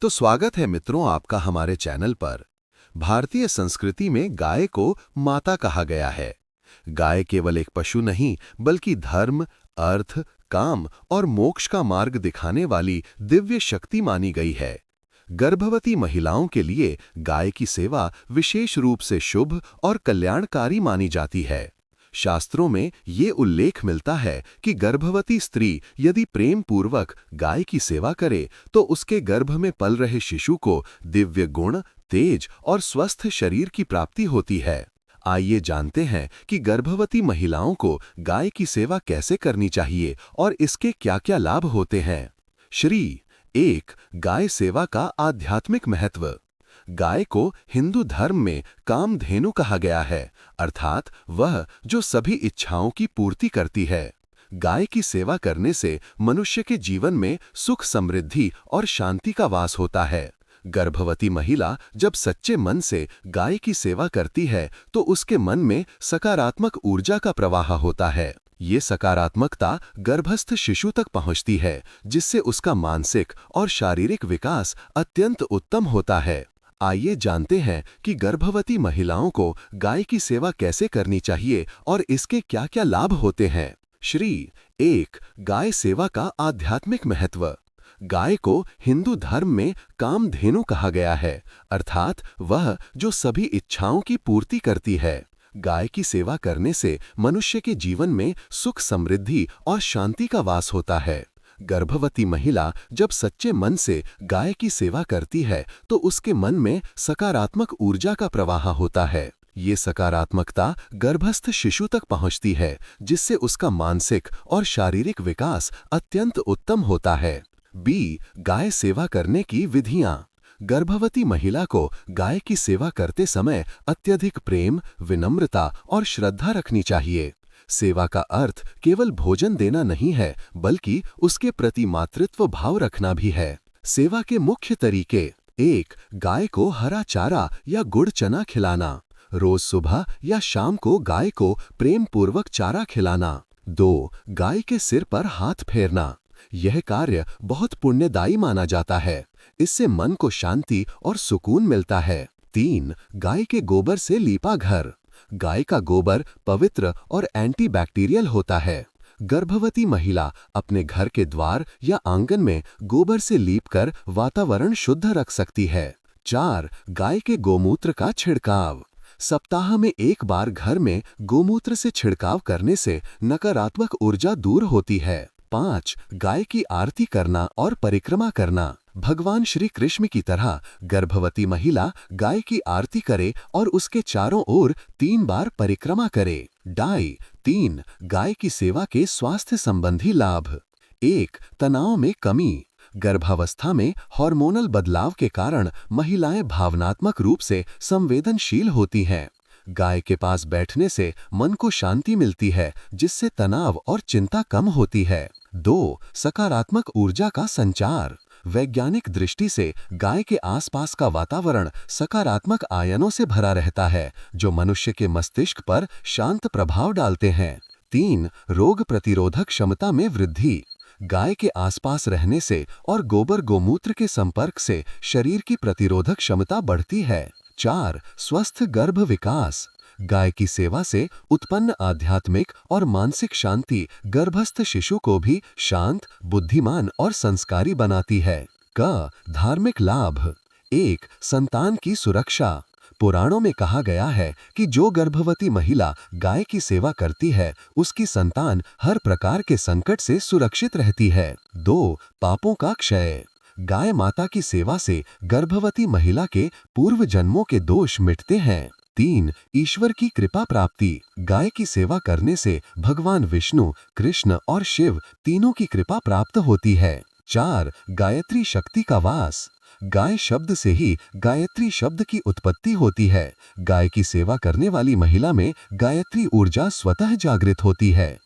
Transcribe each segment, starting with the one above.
तो स्वागत है मित्रों आपका हमारे चैनल पर। भारतीय संस्कृति में गाय को माता कहा गया है। गाय केवल एक पशु नहीं बल्कि धर्म, अर्थ, काम और मोक्ष का मार्ग दिखाने वाली दिव्य शक्ति मानी गई है। गर्भवती महिलाओं के लिए गाय की सेवा विशेष रूप से शुभ और कल्याणकारी मानी जाती है। शास्त्रों में ये उल्लेख मिलता है कि गर्भवती स्त्री यदि प्रेम पूर्वक गाय की सेवा करे तो उसके गर्भ में पल रहे शिशु को दिव्य गुण, तेज और स्वस्थ शरीर की प्राप्ति होती है। आइए जानते हैं कि गर्भवती महिलाओं को गाय की सेवा कैसे करनी चाहिए और इसके क्या-क्या लाभ होते हैं। श्री 1. गाय सेवा का आध्यात्मिक महत्व। गाय को हिंदू धर्म में कामधेनु कहा गया है, अर्थात वह जो सभी इच्छाओं की पूर्ति करती है। गाय की सेवा करने से मनुष्य के जीवन में सुख, समृद्धि और शांति का वास होता है। गर्भवती महिला जब सच्चे मन से गाय की सेवा करती है तो उसके मन में सकारात्मक ऊर्जा का प्रवाह होता है। ये सकारात्मकता गर्भस्थ शिशु तक पहुंचती है, जिससे उसका मानसिक और शारीरिक विकास अत्यंत उत्तम होता है। आइए जानते हैं कि गर्भवती महिलाओं को गाय की सेवा कैसे करनी चाहिए और इसके क्या-क्या लाभ होते हैं। श्री 1. गाय सेवा का आध्यात्मिक महत्व। गाय को हिंदू धर्म में कामधेनु कहा गया है, अर्थात वह जो सभी इच्छाओं की पूर्ति करती है। गाय की सेवा करने से मनुष्य के जीवन में सुख, समृद्धि और शांति का वास होता है। गर्भवती महिला जब सच्चे मन से गाय की सेवा करती है तो उसके मन में सकारात्मक ऊर्जा का प्रवाह होता है। ये सकारात्मकता गर्भस्थ शिशु तक पहुंचती है, जिससे उसका मानसिक और शारीरिक विकास अत्यंत उत्तम होता है। बी. गाय सेवा करने की विधियां। गर्भवती महिला को गाय की सेवा करते समय अत्यधिक प्रेम, विनम्रता और श्रद्धा रखनी चाहिए। सेवा का अर्थ केवल भोजन देना नहीं है, बल्कि उसके प्रति मातृत्व भाव रखना भी है। सेवा के मुख्य तरीके: 1. गाय को हरा चारा या गुड़ चना खिलाना। रोज सुबह या शाम को गाय को प्रेम पूर्वक चारा खिलाना। 2. गाय के सिर पर हाथ फेरना। यह कार्य बहुत पुण्यदायी माना जाता है। इससे मन को शांति और सुकून मिलता है। 3. गाय के गोबर से लीपा घर। गाय का गोबर पवित्र और एंटीबैक्टीरियल होता है। गर्भवती महिला अपने घर के द्वार या आंगन में गोबर से लीपकर वातावरण शुद्ध रख सकती है। 4. गाय के गोमूत्र का छिड़काव। सप्ताह में एक बार घर में गोमूत्र से छिड़काव करने से नकारात्मक ऊर्जा दूर होती है। 5. गाय की आरती करना और परिक्रमा करना। भगवान श्री कृष्ण की तरह गर्भवती महिला गाय की आरती करे और उसके चारों ओर 3 बार परिक्रमा करे। 3. गाय की सेवा के स्वास्थ्य संबंधी लाभ। 1. तनाव में कमी। गर्भावस्था में हार्मोनल बदलाव के कारण महिलाएं भावनात्मक रूप से संवेदनशील होती हैं। गाय के पास बैठने से मन को शांति मिलती है, जिससे तनाव और चिंता कम होती है। 2. सकारात्मक ऊर्जा का संचार। वैज्ञानिक दृष्टि से गाय के आसपास का वातावरण सकारात्मक आयनों से भरा रहता है, जो मनुष्य के मस्तिष्क पर शांत प्रभाव डालते हैं। 3. रोग प्रतिरोधक क्षमता में वृद्धि। गाय के आसपास रहने से और गोबर गोमूत्र के संपर्क से शरीर की प्रतिरोधक क्षमता बढ़ती है। 4. स्वस्थ गर्भ विकास। गाय की सेवा से उत्पन्न आध्यात्मिक और मानसिक शांति गर्भस्थ शिशु को भी शांत, बुद्धिमान और संस्कारी बनाती है। धार्मिक लाभ। 1. संतान की सुरक्षा। पुराणों में कहा गया है कि जो गर्भवती महिला गाय की सेवा करती है, उसकी संतान हर प्रकार के संकट से सुरक्षित रहती है। 2. पापों का क्षय। गाय माता की सेवा से गर्भवती महिला के पूर्व जन्मों के दोष मिटते हैं। 3. ईश्वर की कृपा प्राप्ति। गाय की सेवा करने से भगवान विष्णु, कृष्ण और शिव तीनों की कृपा प्राप्त होती है। 4. गायत्री शक्ति का वास। गाय शब्द से ही गायत्री शब्द की उत्पत्ति होती है। गाय की सेवा करने वाली महिला में गायत्री ऊर्जा स्वतः जागृत होती है।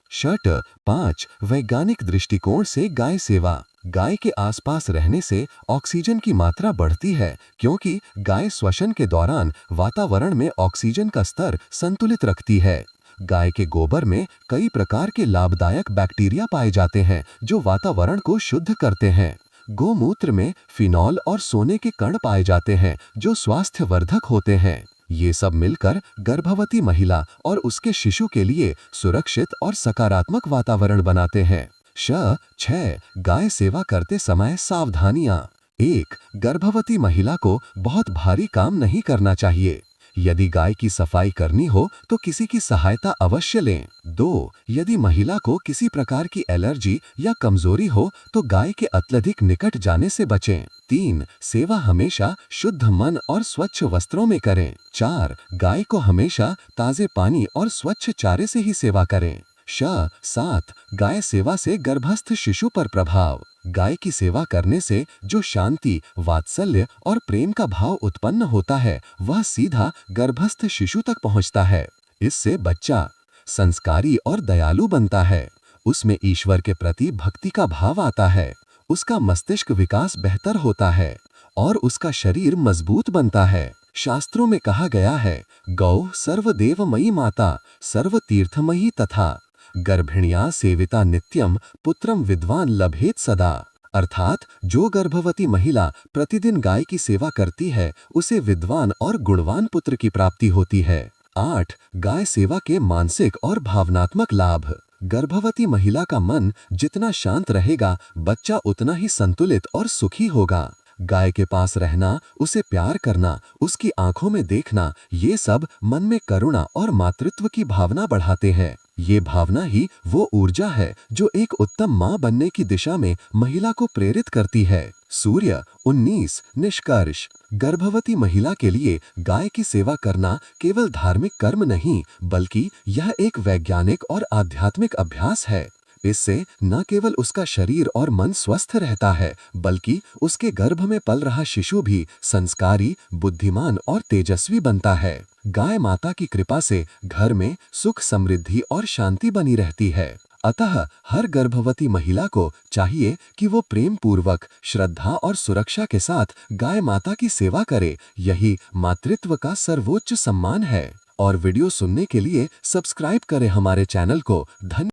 5. वैज्ञानिक दृष्टिकोण से गाय सेवा। गाय के आसपास रहने से ऑक्सीजन की मात्रा बढ़ती है, क्योंकि गाय श्वसन के दौरान वातावरण में ऑक्सीजन का स्तर संतुलित रखती है। गाय के गोबर में कई प्रकार के लाभदायक बैक्टीरिया पाए जाते हैं, जो वातावरण को शुद्ध करते हैं। गोमूत्र में फिनॉल और सोने के कण पाए जाते हैं जो स्वास्थ्यवर्धक होते हैं। ये सब मिलकर गर्भवती महिला और उसके शिशु के लिए सुरक्षित और सकारात्मक वातावरण बनाते हैं। 6 गाय सेवा करते समय सावधानियां। 1 गर्भवती महिला को बहुत भारी काम नहीं करना चाहिए। यदि गाय की सफाई करनी हो तो किसी की सहायता अवश्य लें। 2 यदि महिला को किसी प्रकार की एलर्जी या कमजोरी हो तो गाय के अत्यधिक निकट जाने से बचें। 3 सेवा हमेशा शुद्ध मन और स्वच्छ वस्त्रों में करें। 4 गाय को हमेशा ताजे पानी और स्वच्छ चारे से ही सेवा करें। 7 गाय सेवा से गर्भस्थ शिशु पर प्रभाव। गाय की सेवा करने से जो शांति, वात्सल्य और प्रेम का भाव उत्पन्न होता है वह सीधा गर्भस्थ शिशु तक पहुंचता है। इससे बच्चा संस्कारी और दयालु बनता है। उसमें ईश्वर के प्रति भक्ति का भाव आता है। उसका मस्तिष्क विकास बेहतर होता है और उसका शरीर मजबूत बनता है। शास्त्रों में कहा गया है, गौ सर्वदेवमयी माता सर्वतीर्थमयी तथा गर्भिण्या सेविता नित्यम पुत्रम विद्वान लभेत सदा। अर्थात जो गर्भवती महिला प्रतिदिन गाय की सेवा करती है उसे विद्वान और गुणवान पुत्र की प्राप्ति होती है। 8 गाय सेवा के मानसिक और भावनात्मक लाभ। गर्भवती महिला का मन जितना शांत रहेगा बच्चा उतना ही संतुलित और सुखी होगा। गाय के पास रहना, उसे प्यार करना, उसकी आंखों में देखना, ये सब मन में करुणा और मातृत्व की भावना बढ़ाते हैं। ये भावना ही वो ऊर्जा है जो एक उत्तम मां बनने की दिशा में महिला को प्रेरित करती है। सूर्य 19 निष्कर्ष। गर्भवती महिला के लिए गाय की सेवा करना केवल धार्मिक कर्म नहीं बल्कि यह एक वैज्ञानिक और आध्यात्मिक अभ्यास है। इससे न केवल उसका शरीर और मन स्वस्थ रहता है बल्कि उसके गर्भ में पल रहा शिशु भी संस्कारी, बुद्धिमान और तेजस्वी बनता है। गाय माता की कृपा से घर में सुख, समृद्धि और शांति बनी रहती है। अतः हर गर्भवती महिला को चाहिए कि वो प्रेम पूर्वक, श्रद्धा और सुरक्षा के साथ गाय माता की सेवा करे। यही मातृत्व का सर्वोच्च सम्मान है। और वीडियो सुनने के लिए सब्सक्राइब करें हमारे चैनल को। धन्यवाद।